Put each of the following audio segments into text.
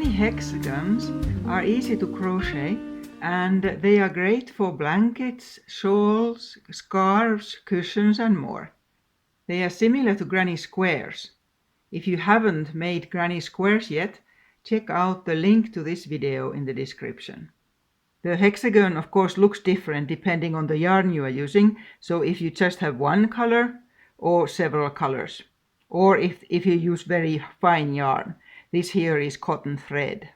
Granny hexagons are easy to crochet and they are great for blankets, shawls, scarves, cushions and more. They are similar to granny squares. If you haven't made granny squares yet, check out the link to this video in the description. The hexagon of course looks different depending on the yarn you are using, so if you just have one color or several colors, or if you use very fine yarn. This here is cotton thread.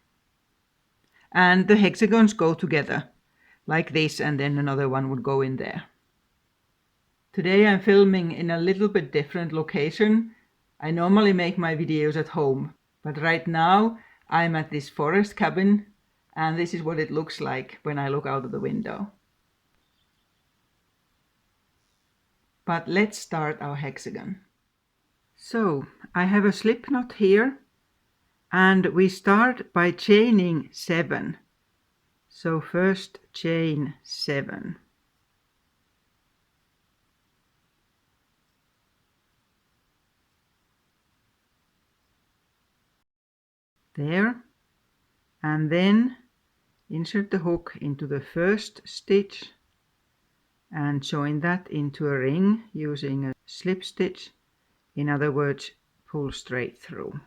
And the hexagons go together, like this, and then another one would go in there. Today I'm filming in a little bit different location. I normally make my videos at home, but right now I'm at this forest cabin, and this is what it looks like when I look out of the window. But let's start our hexagon. So I have a slip knot here, and we start by chaining 7. So first chain 7. There, and then insert the hook into the first stitch and join that into a ring using a slip stitch. In other words, pull straight through.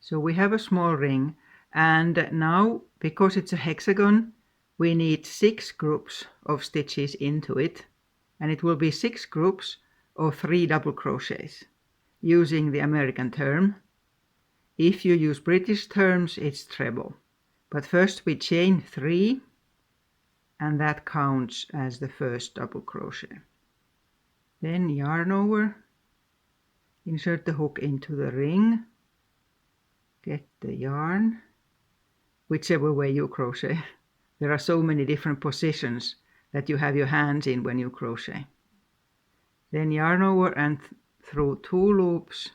So we have a small ring, and now because it's a hexagon we need 6 groups of stitches into it, and it will be 6 groups of 3 double crochets using the American term. If you use British terms it's treble, but first we chain 3 and that counts as the first double crochet. Then yarn over, insert the hook into the ring, get the yarn, whichever way you crochet. There are so many different positions that you have your hands in when you crochet. Then yarn over and through 2 loops,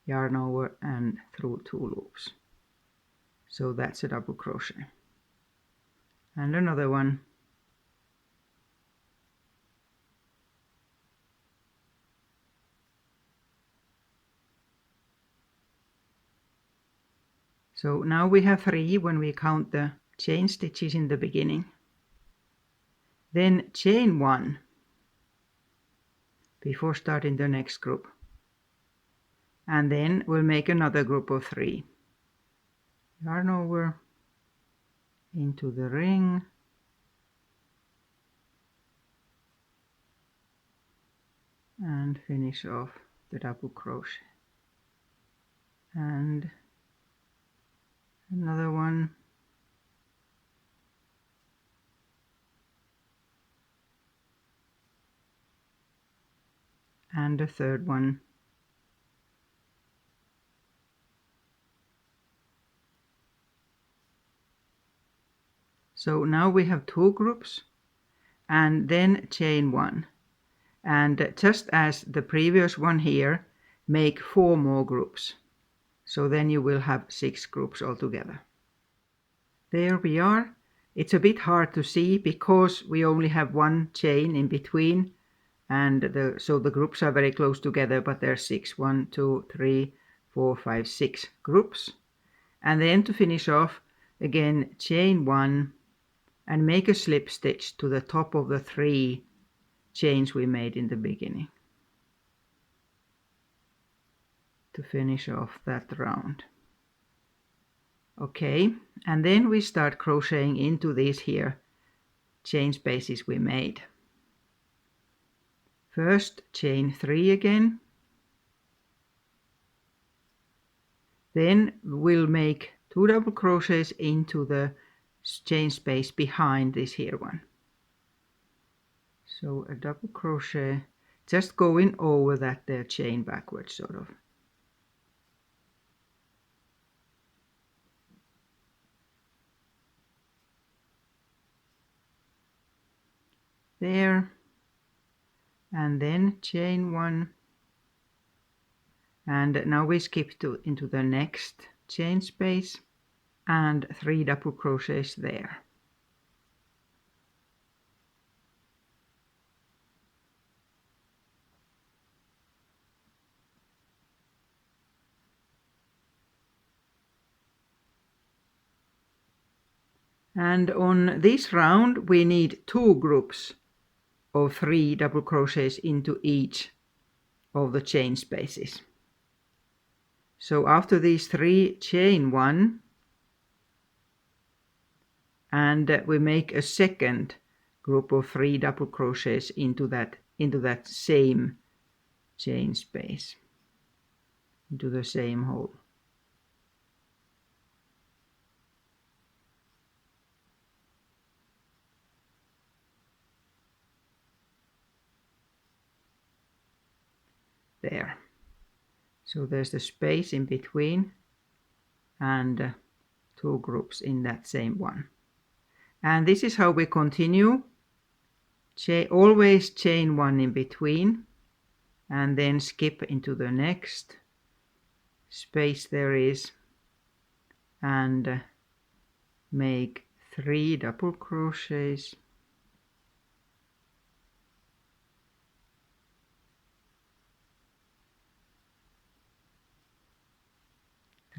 yarn over and through 2 loops. So that's a double crochet. And another one. So now we have 3 when we count the chain stitches in the beginning. Then chain 1 before starting the next group. And then we'll make another group of 3. Yarn over into the ring, and finish off the double crochet. And another one. And a third one. So now we have 2 groups, and then chain 1. And just as the previous one here, make 4 more groups. So then you will have 6 groups altogether. There we are. It's a bit hard to see because we only have 1 chain in between, and so the groups are very close together, but there are 6. 1, 2, 3, 4, 5, 6 groups. And then to finish off, again chain 1 and make a slip stitch to the top of the 3 chains we made in the beginning to finish off that round. Okay, and then we start crocheting into these here chain spaces we made. First chain 3 again, then we'll make 2 double crochets into the chain space behind this here one. So a double crochet, just going over that there chain backwards sort of. There, and then chain 1, and now we skip into the next chain space and 3 double crochets there. And on this round we need 2 groups of 3 double crochets into each of the chain spaces. So after these 3, chain 1, and we make a second group of 3 double crochets into that same chain space, into the same hole. There. So there's the space in between, and 2 groups in that same one. And this is how we continue. Always chain 1 in between, and then skip into the next space there is, and make 3 double crochets,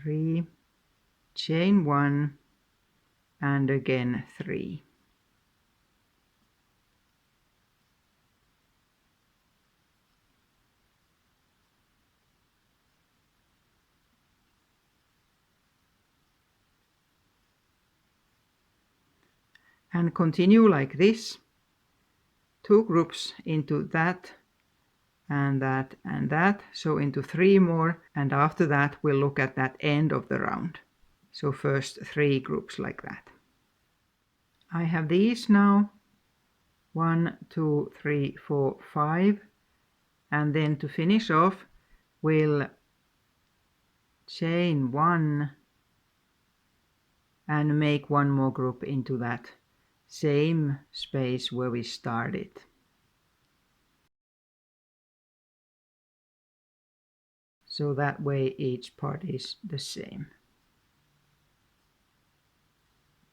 three, chain 1, and again 3. And continue like this, 2 groups into that and that and that, so into 3 more, and after that we'll look at that end of the round. So first 3 groups like that. I have these now, 1, 2, 3, 4, 5, and then to finish off we'll chain 1 and make 1 more group into that same space where we started. So that way each part is the same.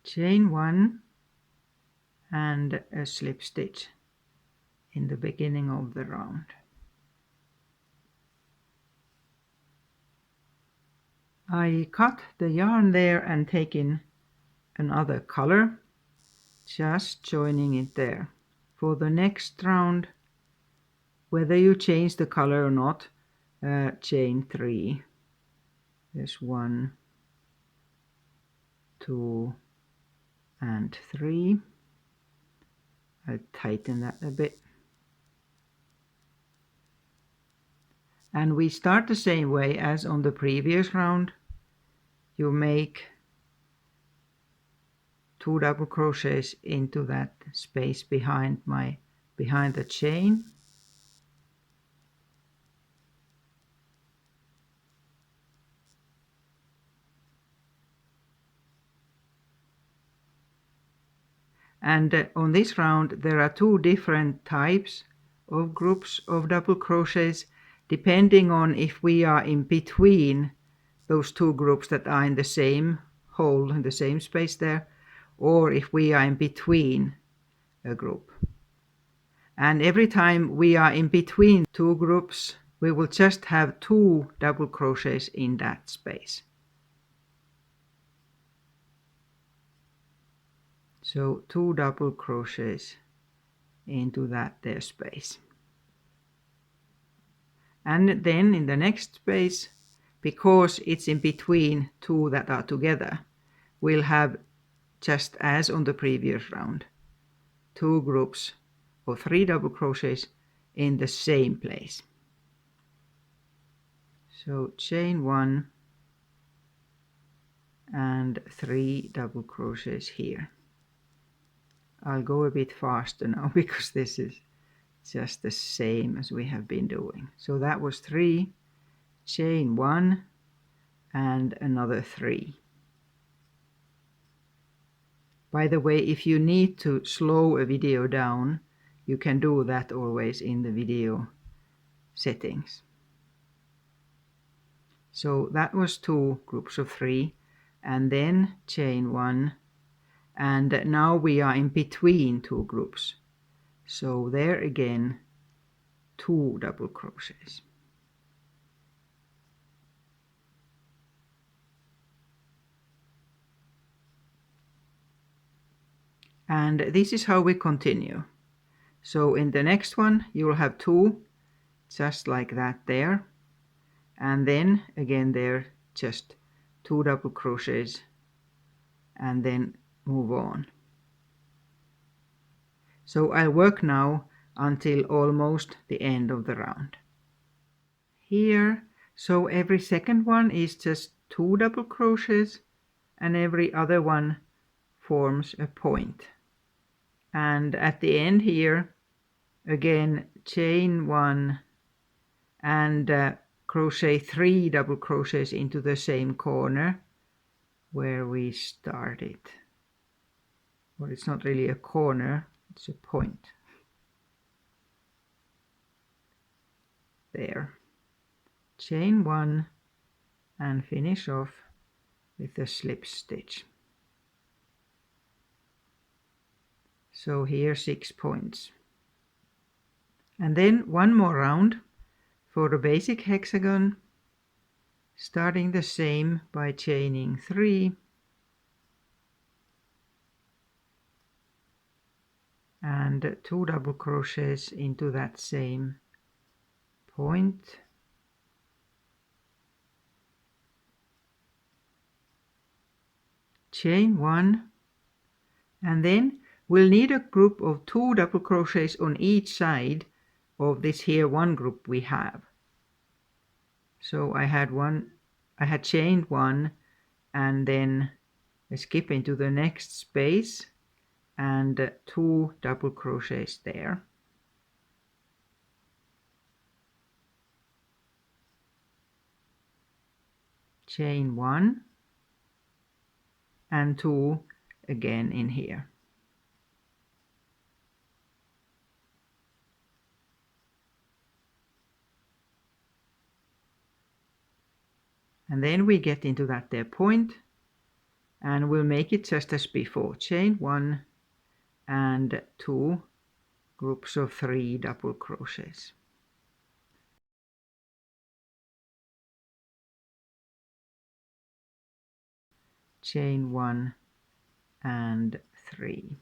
Chain 1 and a slip stitch in the beginning of the round. I cut the yarn there and taken another color, just joining it there. For the next round, whether you change the color or not, chain 3. There's 1, 2, and 3. I'll tighten that a bit. And we start the same way as on the previous round. You make 2 double crochets into that space behind the chain. And on this round there are 2 different types of groups of double crochets, depending on if we are in between those 2 groups that are in the same hole, in the same space there, or if we are in between a group. And every time we are in between 2 groups, we will just have 2 double crochets in that space. So 2 double crochets into that there space. And then in the next space, because it's in between 2 that are together, we'll have, just as on the previous round, 2 groups of 3 double crochets in the same place. So chain 1 and 3 double crochets here. I'll go a bit faster now because this is just the same as we have been doing. So that was 3, chain 1 and another 3. By the way, if you need to slow a video down, you can do that always in the video settings. So that was 2 groups of 3, and then chain 1, and now we are in between 2 groups. So there again, 2 double crochets. And this is how we continue. So in the next one you will have 2 just like that there, and then again there just 2 double crochets, and then move on. So I'll work now until almost the end of the round. Here, so every second one is just 2 double crochets, and every other one forms a point. And at the end here, again chain 1 and crochet 3 double crochets into the same corner where we started. Well, it's not really a corner, it's a point. There. Chain 1 and finish off with a slip stitch. So here 6 points. And then one more round for the basic hexagon, starting the same by chaining 3 and 2 double crochets into that same point. Chain 1, and then we'll need a group of 2 double crochets on each side of this here one group we have. So I had chained 1 and then I skip into the next space and 2 double crochets there. Chain 1 and 2 again in here. And then we get into that there point, and we'll make it just as before. Chain 1 and 2 groups of 3 double crochets. Chain 1 and 3.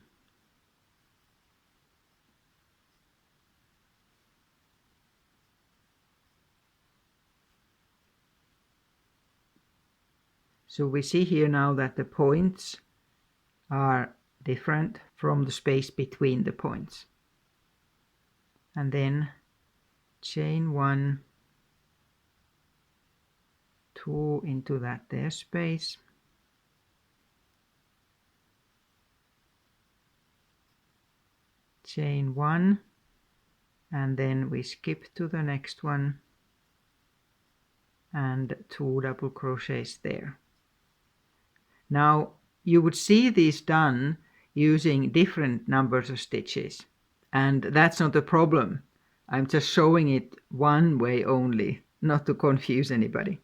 So we see here now that the points are different from the space between the points. And then chain 1, 2 into that there space. Chain 1, and then we skip to the next one and 2 double crochets there. Now you would see these done using different numbers of stitches, and that's not a problem. I'm just showing it one way only, not to confuse anybody.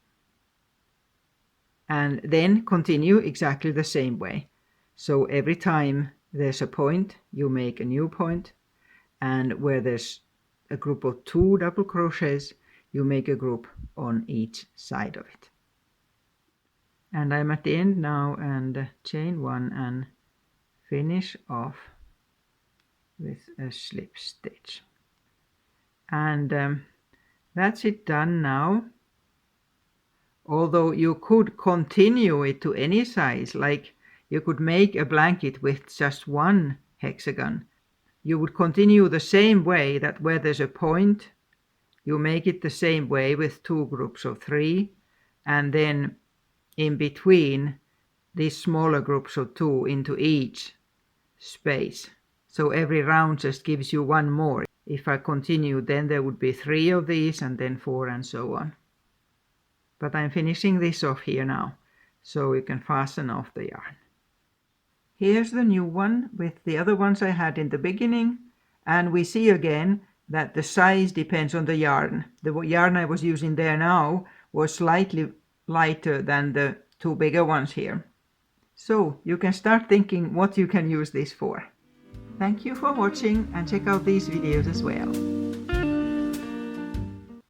And then continue exactly the same way. So every time there's a point, you make a new point, and where there's a group of 2 double crochets, you make a group on each side of it. And I'm at the end now, and chain 1 and finish off with a slip stitch. And that's it done now. Although you could continue it to any size, like you could make a blanket with just 1 hexagon. You would continue the same way, that where there's a point, you make it the same way with 2 groups of 3, and then in between these smaller groups of 2 into each space. So every round just gives you 1 more. If I continue, then there would be 3 of these, and then 4, and so on. But I'm finishing this off here now, so you can fasten off the yarn. Here's the new one with the other ones I had in the beginning, and we see again that the size depends on the yarn. The yarn I was using there now was slightly lighter than the 2 bigger ones here. So you can start thinking what you can use this for. Thank you for watching, and check out these videos as well.